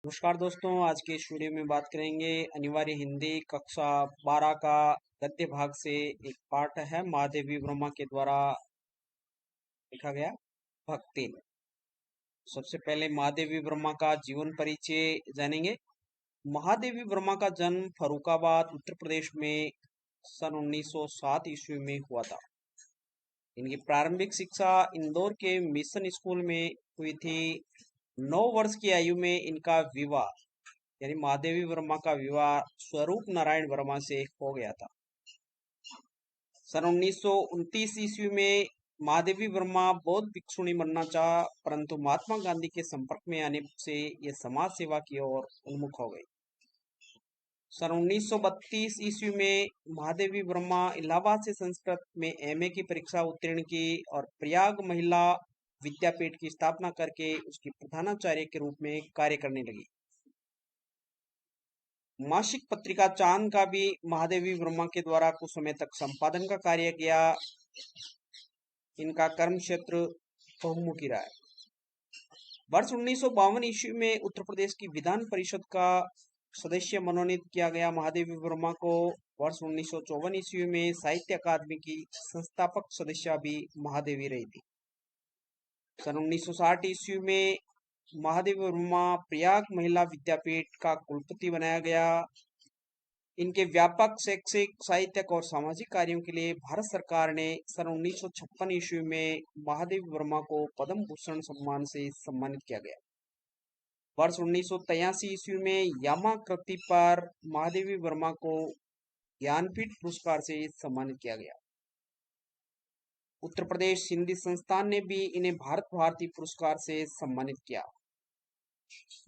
नमस्कार दोस्तों, आज के इस वीडियो में बात करेंगे अनिवार्य हिंदी कक्षा 12 का गद्य भाग से एक पाठ है महादेवी वर्मा के द्वारा लिखा गया भक्ति। सबसे पहले महादेवी वर्मा का जीवन परिचय जानेंगे। महादेवी वर्मा का जन्म फर्रुखाबाद उत्तर प्रदेश में सन 1907 ईस्वी में हुआ था। इनकी प्रारंभिक शिक्षा इंदौर के मिशन स्कूल में हुई थी। 9 वर्ष की आयु में इनका विवाह यानी महादेवी वर्मा का विवाह स्वरूप नारायण वर्मा से हो गया था। सन 1929 ईस्वी में महादेवी वर्मा बौद्ध भिक्षुणी बनना चाहा, परंतु महात्मा गांधी के संपर्क में आने से ये समाज सेवा की ओर उन्मुख हो गई। सन 1932 ईस्वी में महादेवी वर्मा इलाहाबाद से संस्कृत में एमए की परीक्षा उत्तीर्ण की और प्रयाग महिला विद्यापीठ की स्थापना करके उसकी प्रधानाचार्य के रूप में कार्य करने लगी। मासिक पत्रिका चांद का भी महादेवी वर्मा के द्वारा कुछ समय तक संपादन का कार्य किया। इनका कर्म क्षेत्र बहुमुखी रहा है। वर्ष 1952 ईस्वी में उत्तर प्रदेश की विधान परिषद का सदस्य मनोनीत किया गया। महादेवी वर्मा को वर्ष 1954 ईस्वी में साहित्य अकादमी की संस्थापक सदस्य भी महादेवी रही थी। सन 1960 ईस्वी में महादेवी वर्मा प्रयाग महिला विद्यापीठ का कुलपति बनाया गया। इनके व्यापक शैक्षिक साहित्यिक और सामाजिक कार्यों के लिए भारत सरकार ने सन 1956 ईस्वी में महादेवी वर्मा को पद्म भूषण सम्मान से सम्मानित किया गया। वर्ष 1983 ईस्वी में यामा कृति पर महादेवी वर्मा को ज्ञानपीठ पुरस्कार से सम्मानित किया गया। उत्तर प्रदेश हिंदी संस्थान ने भी इन्हें भारत भारती पुरस्कार से सम्मानित किया।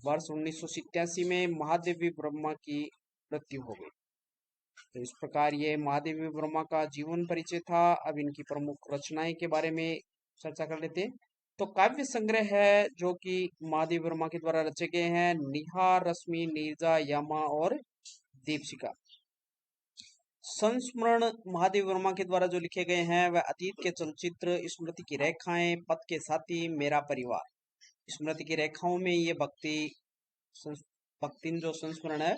वर्ष 1987 में महादेवी वर्मा की मृत्यु हो गई। तो इस प्रकार ये महादेवी वर्मा का जीवन परिचय था। अब इनकी प्रमुख रचनाएं के बारे में चर्चा कर लेते हैं। तो काव्य संग्रह है जो कि महादेवी वर्मा के द्वारा रचे गए हैं। निहार, रश्मि, नीरजा, यामा और दीपशिखा। संस्मरण महादेवी वर्मा के द्वारा जो लिखे गए हैं वह अतीत के चलचित्र, स्मृति की रेखाएं, पथ के साथी, मेरा परिवार। स्मृति की रेखाओं में ये भक्ति जो संस्मरण है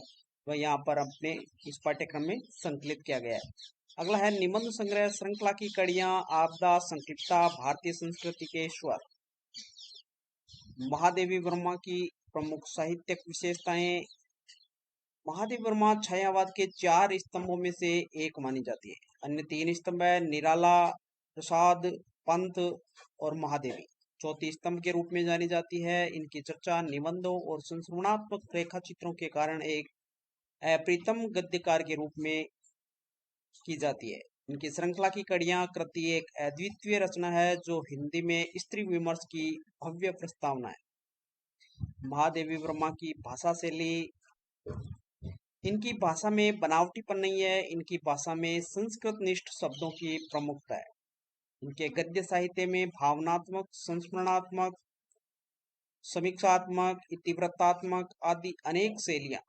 वह यहाँ पर अपने इस पाठ्यक्रम में संकलित किया गया है। अगला है निबंध संग्रह, श्रृंखला की कड़ियां, आपदा, संक्षिप्तता, भारतीय संस्कृति के स्वर। महादेवी वर्मा की प्रमुख साहित्यिक विशेषताएं। महादेवी वर्मा छायावाद के 4 स्तंभों में से एक मानी जाती है। अन्य 3 स्तंभ है निराला, प्रसाद, पंथ और महादेवी। चौथी स्तंभ के रूप में जानी जाती है। इनकी चर्चा निबंधों और संस्मरणात्मक रेखा चित्रों के कारण एक अप्रीतम गद्यकार के रूप में की जाती है। इनकी श्रृंखला की कड़ियां कृति एक अद्वितीय रचना है जो हिंदी में स्त्री विमर्श की भव्य प्रस्तावना है। महादेवी वर्मा की भाषा शैली। इनकी भाषा में बनावटीपन नहीं है। इनकी भाषा में संस्कृत निष्ठ शब्दों की प्रमुखता है। इनके गद्य साहित्य में भावनात्मक, संस्मरणात्मक, समीक्षात्मक, इतिवृत्तात्मक आदि अनेक शैलियां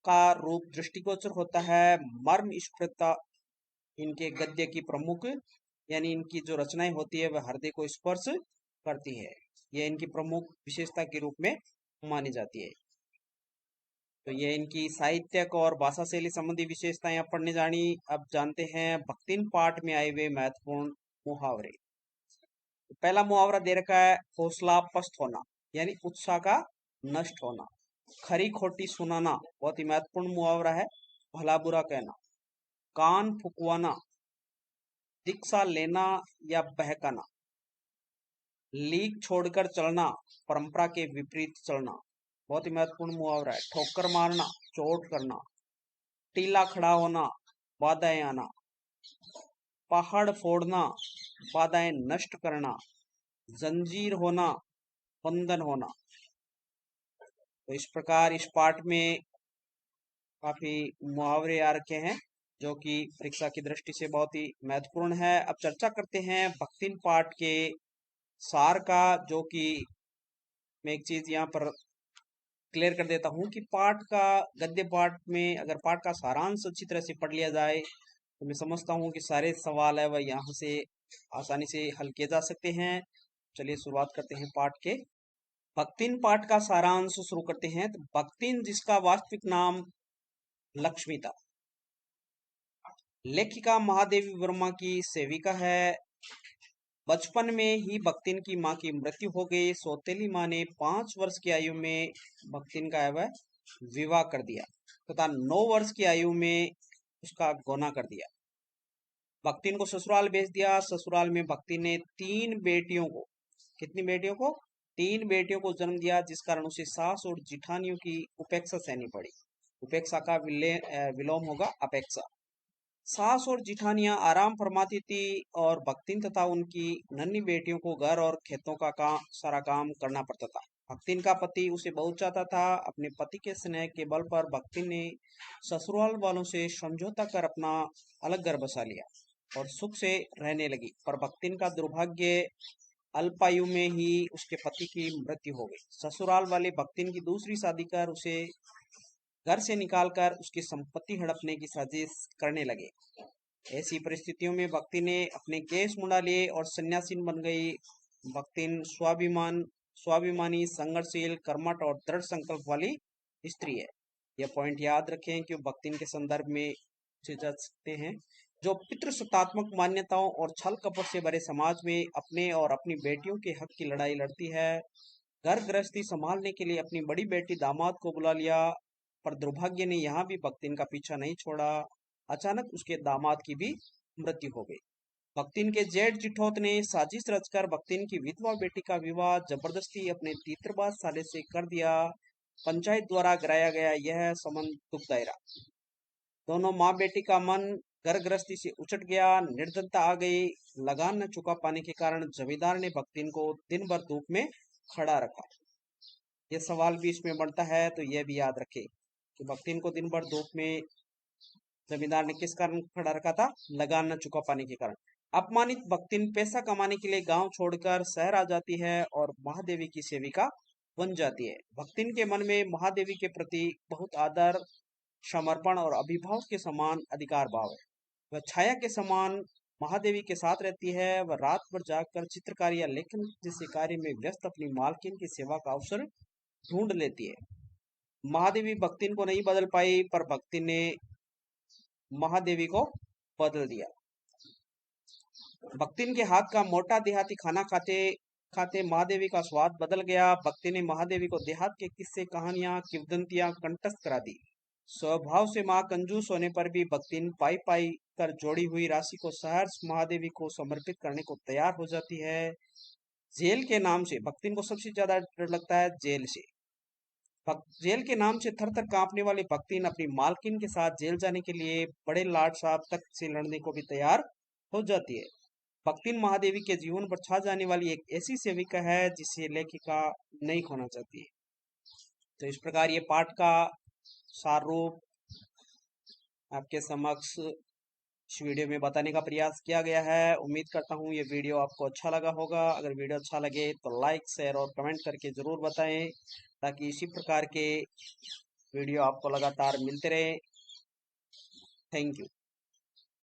का रूप दृष्टिगोचर होता है। मर्म स्फुटता इनके गद्य की प्रमुख यानी इनकी जो रचनाएं होती है वह हृदय को स्पर्श करती है। यह इनकी प्रमुख विशेषता के रूप में मानी जाती है। तो ये इनकी साहित्यक और भाषा शैली संबंधी विशेषताएं आप पढ़ने जानी। अब जानते हैं भक्तिन पाठ में आए हुए महत्वपूर्ण मुहावरे। पहला मुहावरा दे रखा है हौसला पस्त होना यानी उत्साह का नष्ट होना। खरी खोटी सुनाना बहुत ही महत्वपूर्ण मुहावरा है। भला बुरा कहना। कान फुकवाना, दीक्षा लेना या बहकाना। लीक छोड़कर चलना, परंपरा के विपरीत चलना बहुत ही महत्वपूर्ण मुहावरा है। ठोकर मारना, चोट करना। टीला खड़ा होना, बाधाएं आना। पहाड़ फोड़ना, बाधाएं नष्ट करना। जंजीर होना, बंधन होना। तो इस प्रकार इस पाठ में काफी मुहावरे आ रखे हैं जो कि परीक्षा की दृष्टि से बहुत ही महत्वपूर्ण है। अब चर्चा करते हैं भक्तिन पाठ के सार का, जो कि मैं एक चीज यहाँ पर क्लियर कर देता हूँ कि पाठ का गद्य पाठ में अगर पाठ का सारांश अच्छी तरह से पढ़ लिया जाए तो मैं समझता हूँ कि सारे सवाल है वह यहाँ से आसानी से हल किए जा सकते हैं। चलिए शुरुआत करते हैं पाठ के। भक्तिन पाठ का सारांश शुरू करते हैं। तो भक्तिन, जिसका वास्तविक नाम लक्ष्मी था, लेखिका महादेवी वर्मा की सेविका है। बचपन में ही भक्तिन की मां की मृत्यु हो गई। सौतेली मां ने 5 वर्ष की आयु में भक्तिन का वह विवाह कर दिया तथा 9 वर्ष की आयु में उसका गोना कर दिया। भक्तिन को ससुराल भेज दिया। ससुराल में भक्ति ने 3 बेटियों को, कितनी बेटियों को? 3 बेटियों को जन्म दिया, जिस कारण उसे सास और जिठानियों की उपेक्षा सहनी पड़ी। उपेक्षा का विलोम होगा अपेक्षा। सास और जिठानियां आराम फरमाती थी और भक्तिन तथा उनकी नन्ही बेटियों को घर और खेतों का सारा काम करना पड़ता था। भक्तिन का पति उसे बहुत चाहता था। अपने पति के स्नेह के बल पर भक्तिन ने ससुराल वालों से समझौता कर अपना अलग घर बसा लिया और सुख से रहने लगी। पर भक्तिन का दुर्भाग्य, अल्पायु में ही उसके पति की मृत्यु हो गई। ससुराल वाले भक्तिन की दूसरी शादी कर उसे घर से निकालकर उसकी संपत्ति हड़पने की साजिश करने लगे। ऐसी परिस्थितियों में भक्ति ने अपने केस मुंडा लिए और सन्यासीन बन गई। भक्तिन स्वाभिमानी, संघर्षशील, कर्मठ और दृढ़ संकल्प वाली स्त्री है। यह पॉइंट याद रखें कि भक्तिन के संदर्भ में पूछे जा सकते हैं। जो पितृसत्तात्मक मान्यताओं और छल कपट से भरे समाज में अपने और अपनी बेटियों के हक की लड़ाई लड़ती है। घर गृहस्थी संभालने के लिए अपनी बड़ी बेटी दामाद को बुला लिया, पर दुर्भाग्य ने यहाँ भी भक्तिन का पीछा नहीं छोड़ा। अचानक उसके दामाद की भी मृत्यु हो गई। भक्तिन के जेठ जिठौत ने साजिश रचकर भक्तिन की विधवा बेटी का विवाह जबरदस्ती अपने तीतरबाज साले से कर दिया। पंचायत द्वारा कराया गया यह संबंध दुखदायी रहा। दोनों माँ बेटी का मन घर गृहस्थी से उचट गया। निर्धनता आ गई। लगान न चुका पाने के कारण जमींदार ने भक्तिन को दिन भर धूप में खड़ा रखा। ये सवाल भी इसमें बनता है, तो यह भी याद रखे कि भक्तिन को दिन भर धूप में जमींदार ने किस कारण खड़ा रखा था? लगान न चुका पाने के कारण। अपमानित भक्तिन पैसा कमाने के लिए गांव छोड़कर शहर आ जाती है और महादेवी की सेविका बन जाती है। भक्तिन के मन में महादेवी के प्रति बहुत आदर, समर्पण और अभिभाव के समान अधिकार भाव है। वह छाया के समान महादेवी के साथ रहती है। वह रात भर जागकर चित्रकारी या लेखन जैसे कार्य में व्यस्त अपनी मालकिन की सेवा का अवसर ढूंढ लेती है। महादेवी भक्तिन को नहीं बदल पाई, पर भक्तिन ने महादेवी को बदल दिया। भक्तिन के हाथ का मोटा देहाती खाना खाते खाते महादेवी का स्वाद बदल गया। भक्ति ने महादेवी को देहात के किस्से, कहानियां, किंवदंतियां कंठस्थ करा दी। स्वभाव से मां कंजूस होने पर भी भक्तिन पाई पाई कर जोड़ी हुई राशि को सहर्ष महादेवी को समर्पित करने को तैयार हो जाती है। जेल के नाम से भक्तिन को सबसे ज्यादा डर लगता है, जेल से। जेल के नाम से थर थर कांपने वाली भक्तिन अपनी मालकिन के साथ जेल जाने के लिए बड़े लाट साहब तक से लड़ने को भी तैयार हो जाती है। भक्तिन महादेवी के जीवन पर छा जाने वाली एक ऐसी सेविका है जिसे लेखिका नहीं खोना चाहती है। तो इस प्रकार ये पाठ का सार रूप आपके समक्ष इस वीडियो में बताने का प्रयास किया गया है। उम्मीद करता हूँ ये वीडियो आपको अच्छा लगा होगा। अगर वीडियो अच्छा लगे तो लाइक, शेयर और कमेंट करके जरूर बताएं, ताकि इसी प्रकार के वीडियो आपको लगातार मिलते रहे। Thank you.